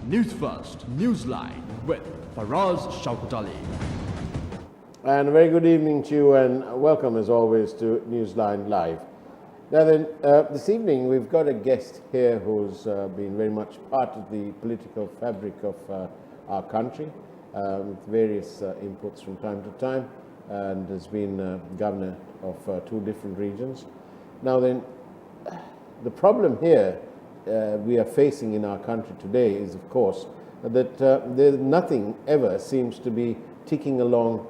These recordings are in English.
Newsfirst Newsline with Faraz Shauketaly. And a very good evening to you, and welcome as always to Newsline Live. Now then, this evening we've got a guest here who's been very much part of the political fabric of our country, with various inputs from time to time, and has been governor of two different regions. Now then, the problem here we are facing in our country today is, of course, that nothing ever seems to be ticking along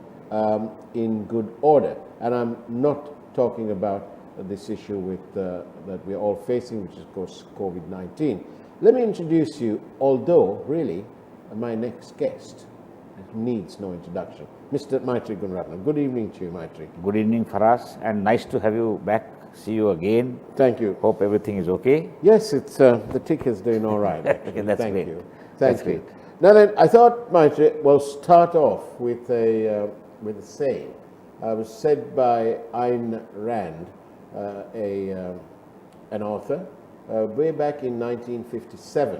in good order. And I'm not talking about this issue with, that we're all facing, which is, of course, COVID-19. Let me introduce you, although really my next guest needs no introduction, Mr. Maithri Gunaratne. Good evening to you, Maithri. Good evening, Faraz, and nice to have you back. See you again. Thank you. Hope everything is okay. Yes, it's the tick is doing all right. Okay, that's Thank great. you. That's Thank you. great. Now then, I thought, Maithri, we'll start off with a saying. It was said by Ayn Rand, an author, way back in 1957.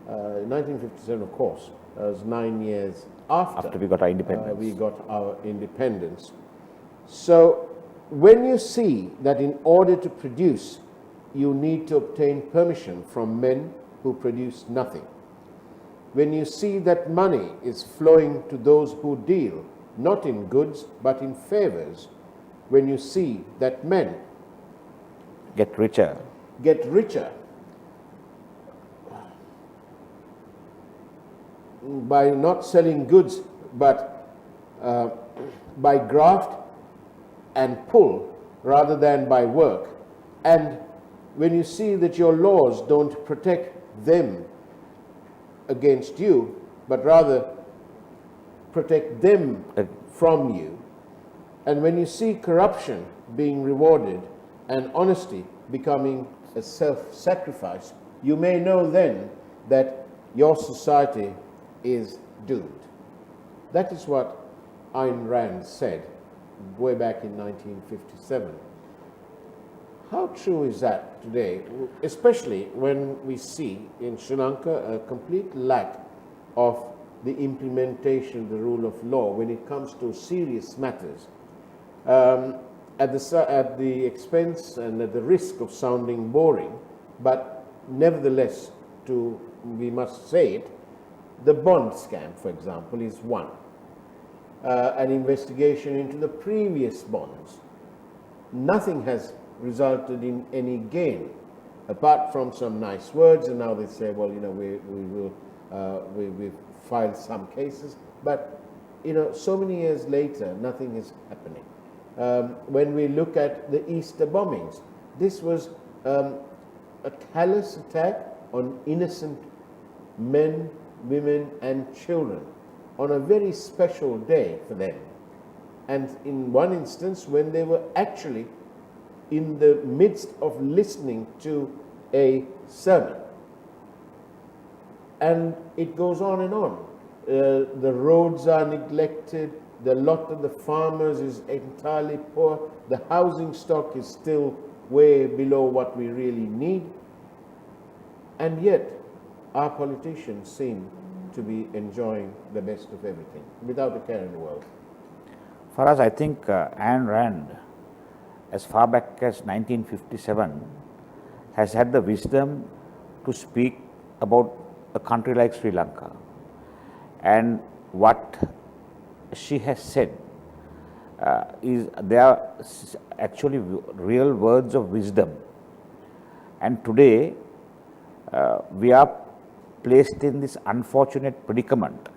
1957, of course, was 9 years after we got our independence. we got our independence. So, when you see that in order to produce, you need to obtain permission from men who produce nothing. When you see that money is flowing to those who deal, not in goods, but in favors. When you see that men Get richer. get richer by not selling goods, but by graft and pull rather than by work. And when you see that your laws don't protect them against you, but rather protect them from you, and when you see corruption being rewarded and honesty becoming a self-sacrifice, you may know then that your society is doomed. That is what Ayn Rand said way back in 1957. How true is that today, especially when we see in Sri Lanka a complete lack of the implementation of the rule of law when it comes to serious matters, at the expense and at the risk of sounding boring, but nevertheless, we must say it, the bond scam, for example, is one. An investigation into the previous bonds. Nothing has resulted in any gain, apart from some nice words, and now they say, well, you know, we've filed some cases, but, you know, so many years later, nothing is happening. When we look at the Easter bombings, this was a callous attack on innocent men, women, and children on a very special day for them. And in one instance, when they were actually in the midst of listening to a sermon. And it goes on and on. The roads are neglected, the lot of the farmers is entirely poor, the housing stock is still way below what we really need, and yet our politicians seem to be enjoying the best of everything, without a care in the world. Faraz, I think Ayn Rand, as far back as 1957, has had the wisdom to speak about a country like Sri Lanka. And what she has said they are actually real words of wisdom. And today, we are placed in this unfortunate predicament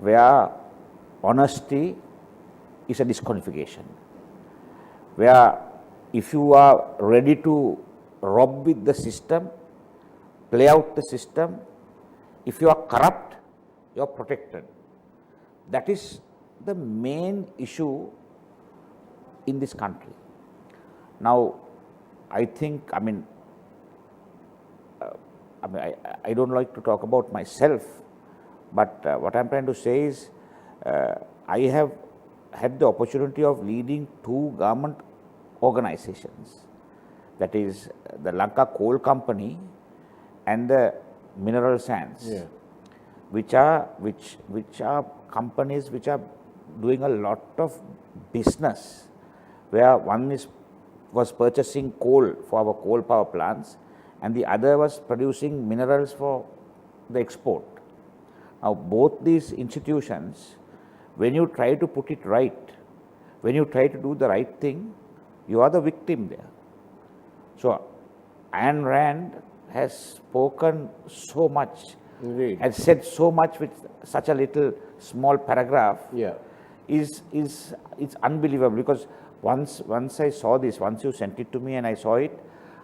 where honesty is a disqualification, where if you are ready to rob with the system, play out the system, if you are corrupt, you are protected. That is the main issue in this country. Now, I think, I don't like to talk about myself, but what I'm trying to say is, I have had the opportunity of leading two government organizations, that is the Lanka Coal Company and the Mineral Sands. Yeah. which are companies which are doing a lot of business, where one was purchasing coal for our coal power plants and the other was producing minerals for the export. Now both these institutions, when you try to put it right, when you try to do the right thing, you are the victim there. So Ayn Rand has spoken so much, Indeed. has said so much with such a little small paragraph. Yeah. It's unbelievable, because once I saw this, once you sent it to me and I saw it,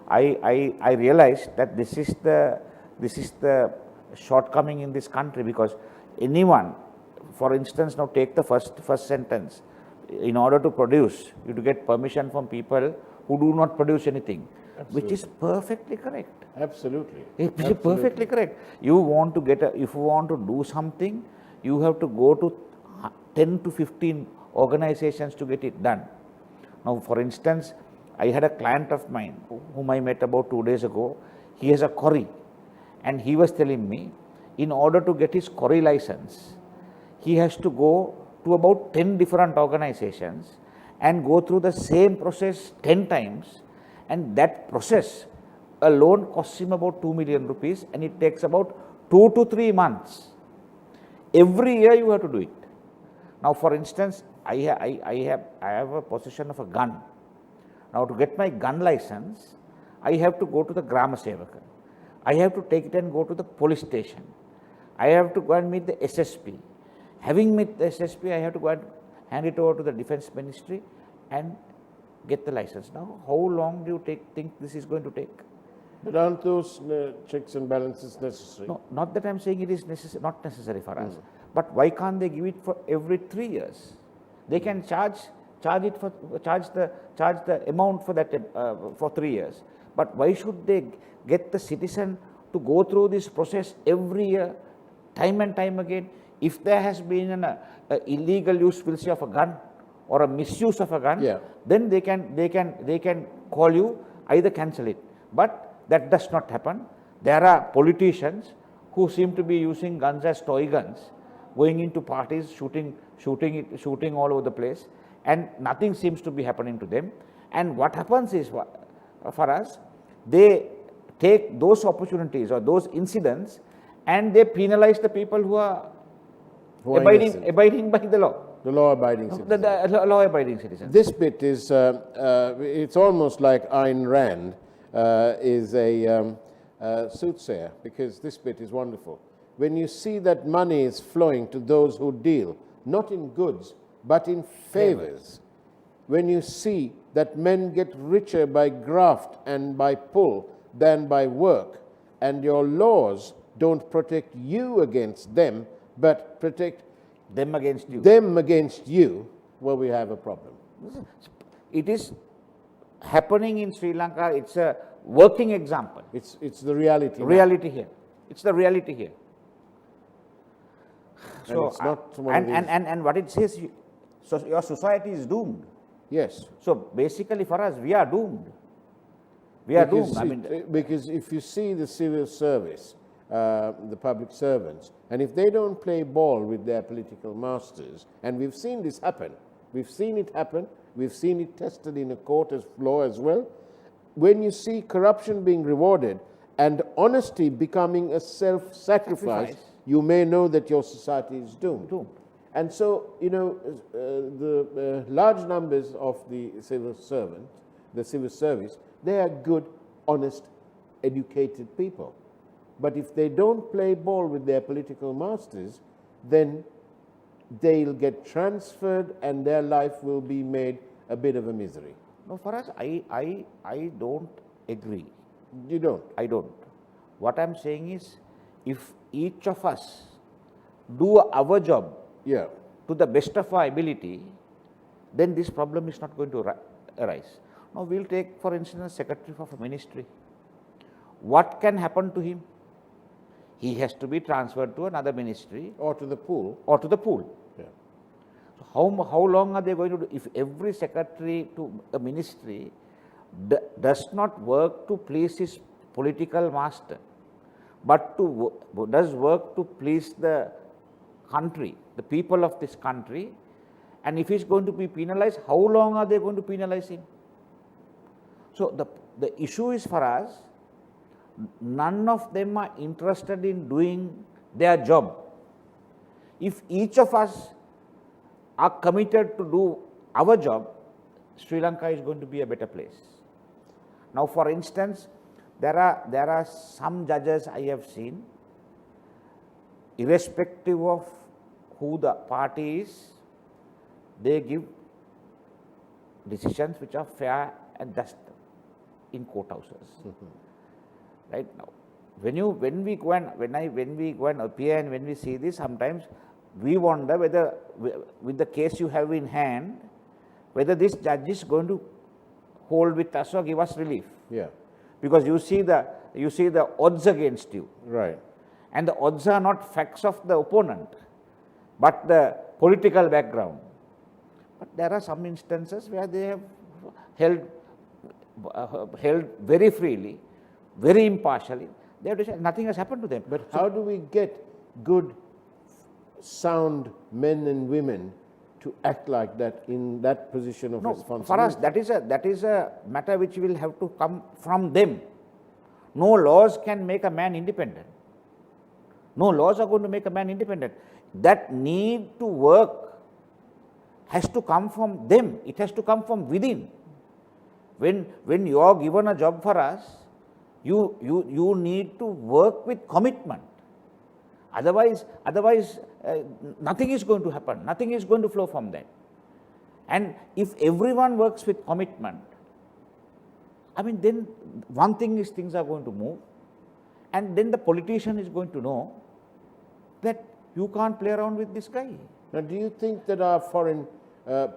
I realized that this is the shortcoming in this country, because anyone, for instance, now take the first sentence. In order to produce, you have to get permission from people who do not produce anything. Absolutely. Which is perfectly correct. Absolutely. It is perfectly correct. You want to if you want to do something, you have to go to 10 to 15 organizations to get it done. Now, for instance, I had a client of mine whom I met about 2 days ago. He has a quarry, and he was telling me, in order to get his quarry license, he has to go to about 10 different organizations and go through the same process 10 times, and that process alone costs him about 2 million rupees, and it takes about 2 to 3 months. Every year you have to do it. Now, for instance, I have a possession of a gun. Now, to get my gun license, I have to go to the Grama Sevaka. I have to take it and go to the police station. I have to go and meet the SSP. Having met the SSP, I have to go and hand it over to the Defense Ministry and get the license. Now, how long do you think this is going to take? But aren't those checks and balances necessary? No, not that I am saying it is not necessary for us. But why can't they give it for every 3 years? They can charge the amount for that for 3 years. But why should they get the citizen to go through this process every year, time and time again? If there has been an illegal use, we'll say, of a gun or a misuse of a gun, yeah, then they can call you, either cancel it. But that does not happen. There are politicians who seem to be using guns as toy guns, going into parties, shooting all over the place, and nothing seems to be happening to them. And what happens is, for us, they take those opportunities or those incidents and they penalize the people who are abiding by the law. The law-abiding citizens. The law-abiding citizens. This bit is, it's almost like Ayn Rand is a soothsayer, because this bit is wonderful. When you see that money is flowing to those who deal, not in goods, but in favors. When you see that men get richer by graft and by pull than by work, and your laws don't protect you against them, but protect them against you, well, we have a problem. It is happening in Sri Lanka. It's a working example. It's the reality. Reality here. It's the reality here. And so it's not and what it says, so your society is doomed. Yes. So basically, for us, we are doomed. We are doomed. Because if you see the civil service, the public servants, and if they don't play ball with their political masters, and we've seen this happen, we've seen it happen, we've seen it tested in a court of law as well. When you see corruption being rewarded and honesty becoming a self-sacrifice, you may know that your society is doomed. And so, you know, the large numbers of the civil service, they are good, honest, educated people. But if they don't play ball with their political masters, then they'll get transferred and their life will be made a bit of a misery. No, for us, I don't agree. You don't? I don't. What I'm saying is, if each of us do our job to the best of our ability, then this problem is not going to arise. Now, we'll take, for instance, secretary of a ministry. What can happen to him? He has to be transferred to another ministry. Or to the pool. Yeah. So how long are they going to do? If every secretary to a ministry does not work to please his political master, but does work to please the country, the people of this country, and if he's going to be penalized, how long are they going to penalize him? So the issue is for us, none of them are interested in doing their job. If each of us are committed to do our job, Sri Lanka is going to be a better place. Now, for instance, there are some judges I have seen, irrespective of who the party is, they give decisions which are fair and just in courthouses. Right now, when we go and appear and when we see this, sometimes we wonder whether, with the case you have in hand, whether this judge is going to hold with us or give us relief. Yeah. Because you see the odds against you. Right. And the odds are not facts of the opponent, but the political background. But there are some instances where they have held very freely, very impartially. They have decided nothing has happened to them. But how do we get good, sound men and women to act like that in that position of responsibility? For us, that is a matter which will have to come from them. No laws can make a man independent. No laws are going to make a man independent. That need to work has to come from them. It has to come from within. When you are given a job for us, you need to work with commitment. Otherwise, nothing is going to happen. Nothing is going to flow from that. And if everyone works with commitment, I mean, then one thing is things are going to move, and then the politician is going to know that you can't play around with this guy. Now, do you think that our foreign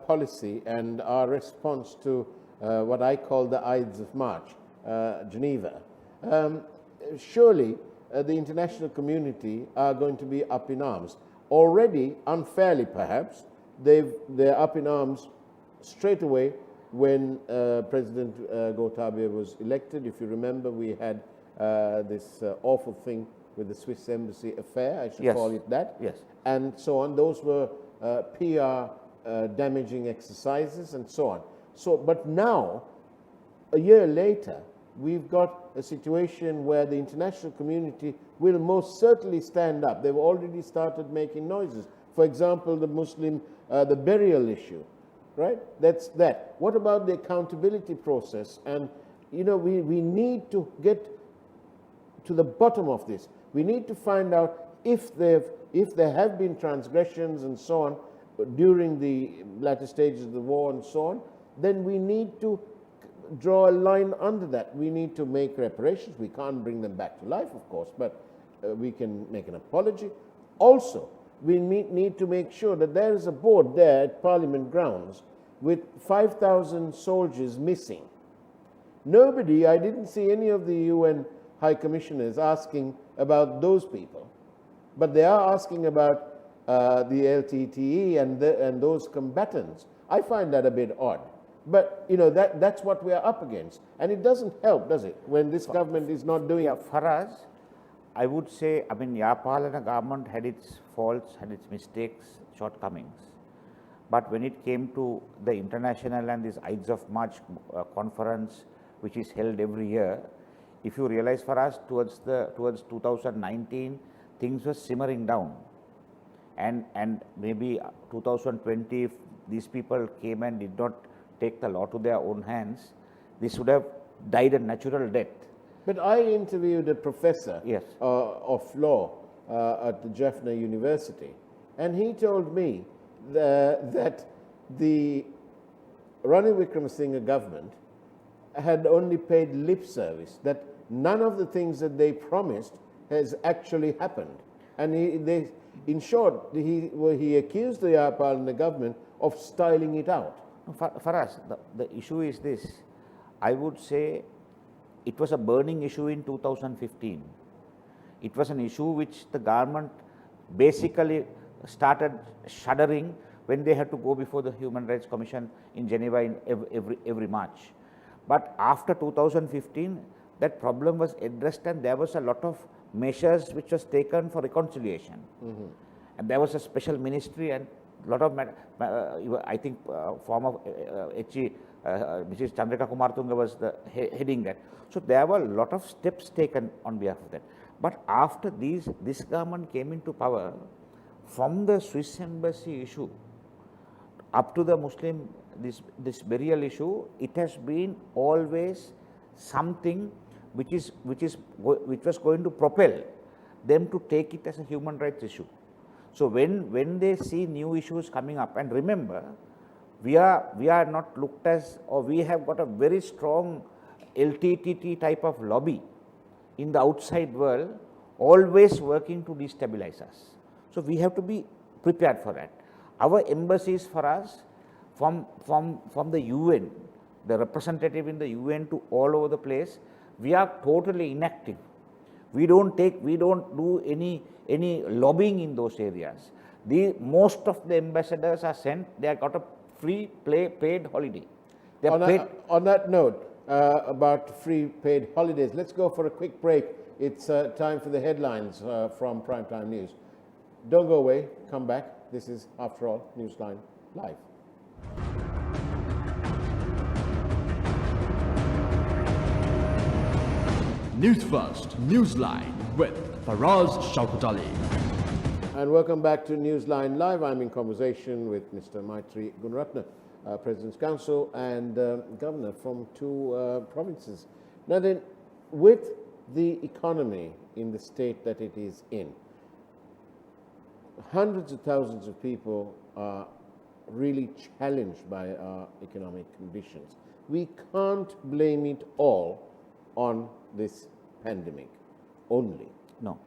policy and our response to what I call the Ides of March, Geneva, surely the international community are going to be up in arms. Already, unfairly perhaps, they're up in arms straight away when President Gotabaya was elected. If you remember, we had this awful thing with the Swiss embassy affair, I should call it that. Yes. And so on. Those were PR damaging exercises and so on. So, but now, a year later, we've got a situation where the international community will most certainly stand up. They've already started making noises. For example, the Muslim, the burial issue, right? That's that. What about the accountability process? And, you know, we need to get to the bottom of this. We need to find out if there have been transgressions and so on during the latter stages of the war and so on, then we need to draw a line under that. We need to make reparations. We can't bring them back to life, of course, but we can make an apology. Also, we need to make sure that there is a board there at Parliament grounds with 5,000 soldiers missing. Nobody, I didn't see any of the UN High Commissioners asking about those people, but they are asking about the LTTE and those combatants. I find that a bit odd. But, you know, that's what we are up against. And it doesn't help, does it, when this government is not doing it? For us, I would say, I mean, Yapalana government had its faults, had its mistakes, shortcomings. But when it came to the international and this Ides of March conference, which is held every year, if you realize for us, towards 2019, things were simmering down. And maybe 2020, if these people came and did not take the law to their own hands, this would have died a natural death. But I interviewed a professor Yes. Of law at the Jaffna University, and he told me that the Ranil Wickremesinghe government had only paid lip service, that none of the things that they promised has actually happened. And in short, he accused the Yapalana government of styling it out. For us, the issue is this. I would say it was a burning issue in 2015. It was an issue which the government basically started shuddering when they had to go before the Human Rights Commission in Geneva in every March. But after 2015, that problem was addressed and there was a lot of measures which was taken for reconciliation. And there was a special ministry and a lot of, I think, former HE, Mrs. Chandrika Kumartunga was the heading that. So there were a lot of steps taken on behalf of that. But after this government came into power, from the Swiss embassy issue up to the Muslim, this burial issue, it has been always something which was going to propel them to take it as a human rights issue. So when they see new issues coming up, and remember, we are not looked as, or we have got a very strong LTTT type of lobby in the outside world, always working to destabilize us. So we have to be prepared for that. Our embassies for us, from the UN, the representative in the UN to all over the place, we are totally inactive. We don't do any lobbying in those areas. Most of the ambassadors are sent, they have got a free paid holiday. On that note, about free paid holidays, let's go for a quick break. It's time for the headlines from Primetime News. Don't go away, come back. This is, after all, Newsline Live. Newsfirst, Newsline with Faraz Shauketaly. And welcome back to Newsline Live. I'm in conversation with Mr. Maithri Gunaratne, President's Council and Governor from two provinces. Now then, with the economy in the state that it is in, hundreds of thousands of people are really challenged by our economic conditions. We can't blame it all on this pandemic only. No.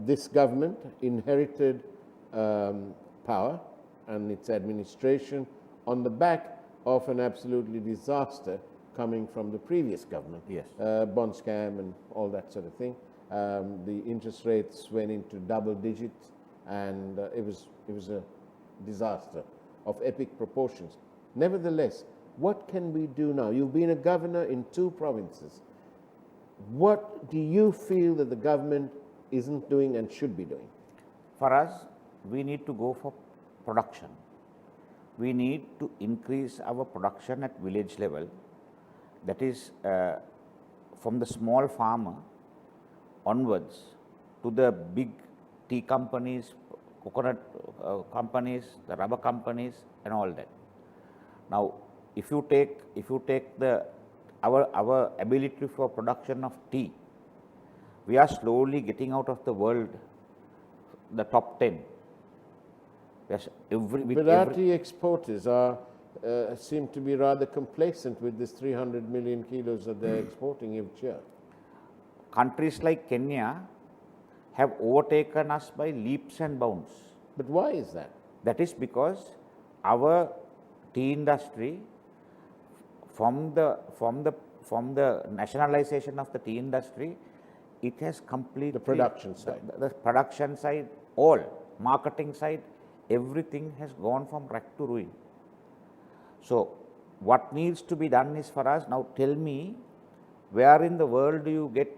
This government inherited power and its administration on the back of an absolutely disaster coming from the previous government. Yes. Bond scam and all that sort of thing. The interest rates went into double digits, and it was a disaster of epic proportions. Nevertheless, what can we do now? You've been a governor in two provinces. What do you feel that the government isn't doing and should be doing? For us, we need to go for production. We need to increase our production at village level. That is, from the small farmer onwards to the big tea companies, coconut companies, the rubber companies, and all that. Now, if you take our ability for production of tea, we are slowly getting out of the world, the top 10. Yes, but our tea exporters seem to be rather complacent with this 300 million kilos that they're exporting each year. Countries like Kenya have overtaken us by leaps and bounds. But why is that? That is because our tea industry, from the nationalization of the tea industry, it has completely, the production side, the production side, all marketing side, everything has gone from wreck to ruin. So what needs to be done is, for us now, tell me, where in the world do you get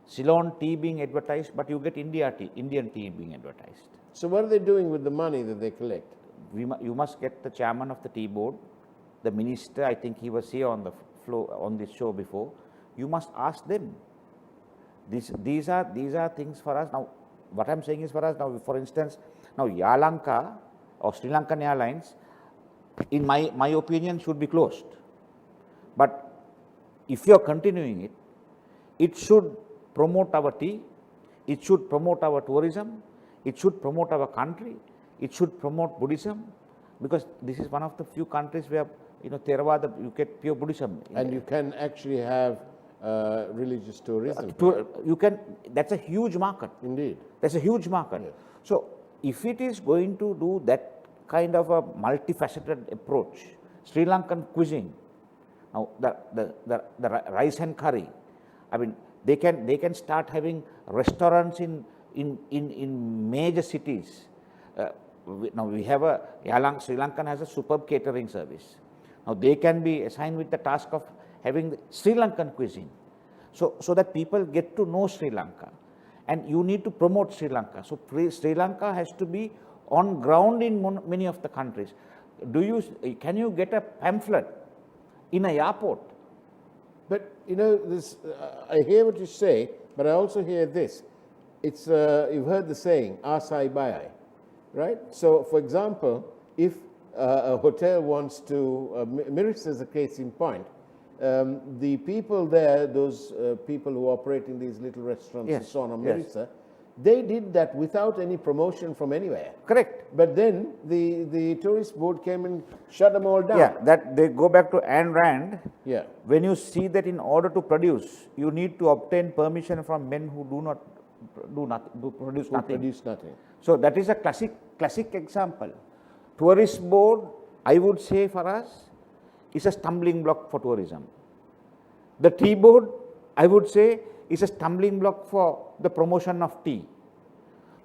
Ceylon tea being advertised, but you get Indian tea being advertised? So what are they doing with the money that they collect? You must get the chairman of the tea board, the minister. I think he was here on the floor on this show before. You must ask them. These are things for us now. What I'm saying is, for us now, for instance, now Lanka or Sri Lankan Airlines, in my opinion, should be closed. But if you are continuing it, it should promote our tea, it should promote our tourism, it should promote our country, it should promote Buddhism, because this is one of the few countries where, Theravada, you get pure Buddhism. And you can actually have religious tourism. That's a huge market. Indeed. That's a huge market. Yes. So if it is going to do that kind of a multifaceted approach, Sri Lankan cuisine, now the rice and curry, I mean, they can start having restaurants in major cities. Now we have Sri Lankan has a superb catering service. Now they can be assigned with the task of having Sri Lankan cuisine. so that people get to know Sri Lanka. And you need to promote Sri Lanka. So Sri Lanka has to be on ground in many of the countries. Can you get a pamphlet in a airport? But you know, I hear what you say, but I also hear this. It's you've heard the saying, "Asai bayai," right? So, for example, if a hotel wants to, Mirissa is a case in point. The people there, those people who operate in these little restaurants and so on, Mirissa, they did that without any promotion from anywhere. Correct. But then the tourist board came and shut them all down. Yeah, that they go back to Ayn Rand. Yeah. When you see that in order to produce, you need to obtain permission from men who do not produce nothing. So that is a classic example. Tourist board, I would say for us, is a stumbling block for tourism. The tea board, I would say, is a stumbling block for the promotion of tea.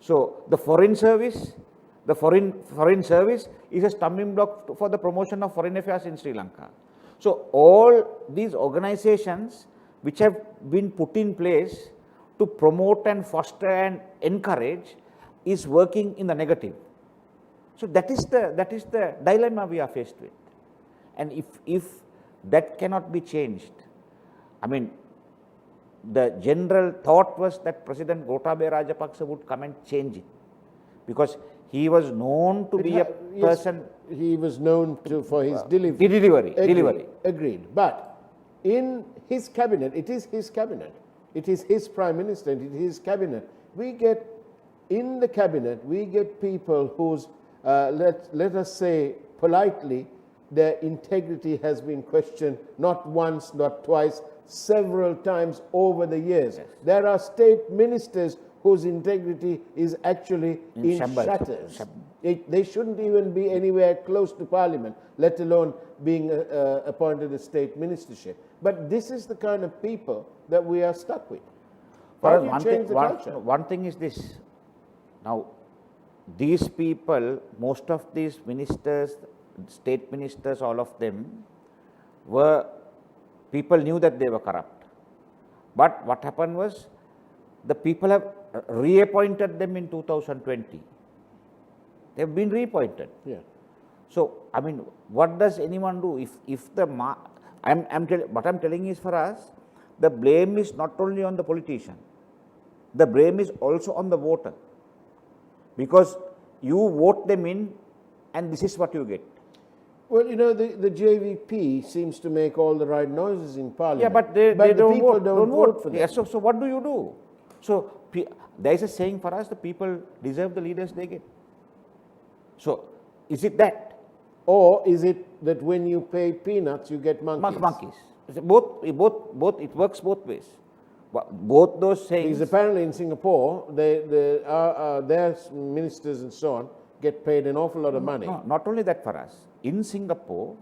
So the foreign service is a stumbling block for the promotion of foreign affairs in Sri Lanka. So all these organizations which have been put in place to promote and foster and encourage is working in the negative. So that is the dilemma we are faced with. And if that cannot be changed, I mean, the general thought was that President Gotabaya Rajapaksa would come and change it, because he was known to be a person. He was known for his delivery. Agreed. But in his cabinet, it is his cabinet. It is his prime minister. It is his cabinet. In the cabinet, we get people whose, let us say politely, their integrity has been questioned not once, not twice, several times over the years. Yes. There are state ministers whose integrity is actually in shatters. They shouldn't even be anywhere close to parliament, let alone being appointed a state ministership. But this is the kind of people that we are stuck with. How do you change the culture? One thing is this. Now, these people, most of these ministers, state ministers, all of them people knew that they were corrupt. But what happened was, the people have reappointed them in 2020. They have been reappointed. Yeah. So, I mean, what does anyone do if the what I'm telling is, for us, the blame is not only on the politician. The blame is also on the voter, because you vote them in, and this is what you get. Well, you know, the JVP seems to make all the right noises in parliament. Yeah, but the people don't vote for them. Yeah, so what do you do? So there is a saying for us: the people deserve the leaders they get. So is it that, or is it that when you pay peanuts you get monkeys? Monkeys. Both. It works both ways. Both those sayings. Because apparently in Singapore, their ministers and so on get paid an awful lot of money. No, not only that, for us. In Singapore,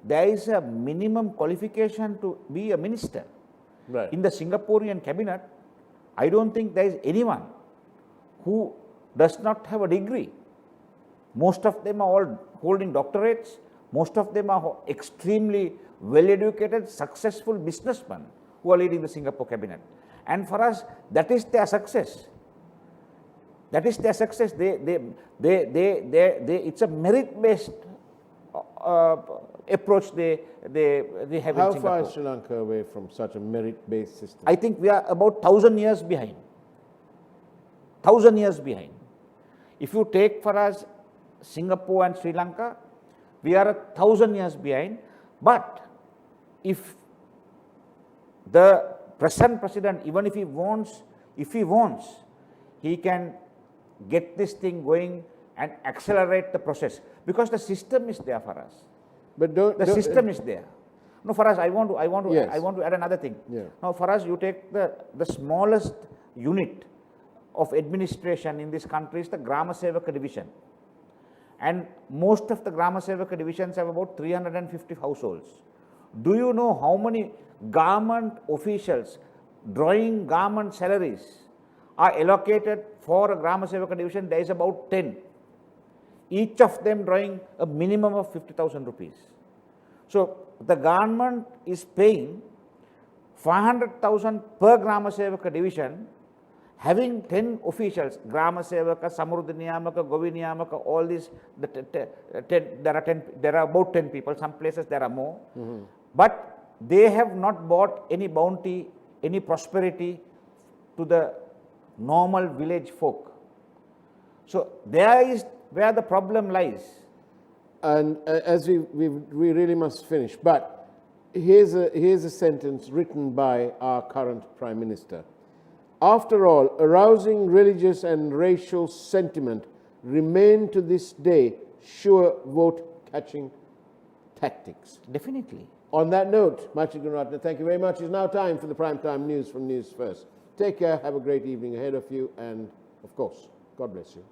there is a minimum qualification to be a minister. Right. In the Singaporean cabinet, I don't think there is anyone who does not have a degree. Most of them are all holding doctorates. Most of them are extremely well-educated, successful businessmen who are leading the Singapore cabinet. And for us, that is their success. That is their success. It's a merit-based approach they have in Singapore. How far is Sri Lanka away from such a merit-based system? I think we are about 1,000 years behind. 1,000 years behind. If you take for us Singapore and Sri Lanka, we are 1,000 years behind. But if the present president, even if he wants, he can get this thing going and accelerate the process, because the system is there for us. But the system is there. No, for us, I want to add another thing. Yeah. Now, for us, you take the smallest unit of administration in this country is the Grama Sevaka division, and most of the Grama Sevaka divisions have about 350 households. Do you know how many government officials drawing government salaries are allocated for a Grama Sevaka division? There is about 10. Each of them drawing a minimum of 50,000 rupees. So the government is paying 500,000 per Grama Sevaka division, having 10 officials, Grama Sevaka, Samruddhi Niyamaka, Govi Niyamaka, all these, there are about 10 people, some places there are more, but they have not brought any bounty, any prosperity to the normal village folk. So there is where the problem lies. And as we really must finish, but here's a sentence written by our current Prime Minister. After all, arousing religious and racial sentiment remain to this day sure vote-catching tactics. Definitely. On that note, Maithri Gunaratne, thank you very much. It's now time for the primetime news from News First. Take care, have a great evening ahead of you, and of course, God bless you.